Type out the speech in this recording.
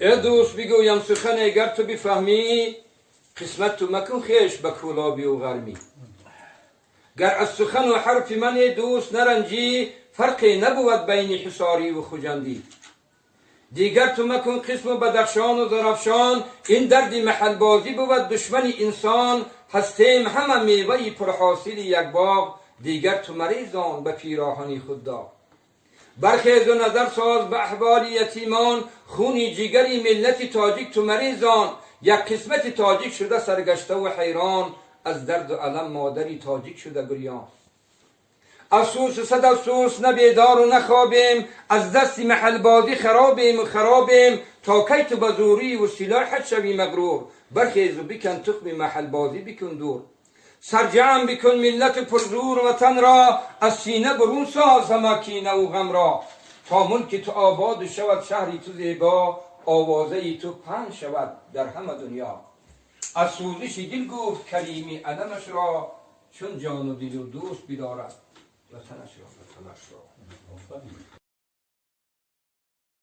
ای دوست بگویم سخن اگر تو بفهمی، قسمت تو مکن خیش به کولابی و غرمی. گر از سخن و حرف من دوست نرنجی، فرقی نبود بین حصاری و خجندی. دیگر تو مکن قسم و بدخشان و زرفشان، این درد محل بازی بود دشمن انسان. هستیم همه میوه پرحاصل یک باغ، دیگر تو مریزان به پیراهنی خود داغ. برخیز و نظر ساز به احوال یتیمان، خونی جگری ملت تاجیک تو مریزان. یک قسمت تاجیک شده سرگشته و حیران، از درد و علم مادری تاجیک شده گریان. افسوس صد افسوس نه بیدار و نخوابیم، از دست محل بازی خرابیم و خرابیم. تا کی تو بزوری و سلاحت شوی مغرور، برخیز و بکن تخم محل بازی بکن دور. سرجم بکن ملت پرزور وطن را، از سینه برون ساز همه کینه و غم را. تا ملک تو آباد شود شهری تو زیبا، آوازه تو پهن شود در همه دنیا. از سوزش دل گفت کریمی علمش را، چون جان و دل و دوست بدارد وطنش را.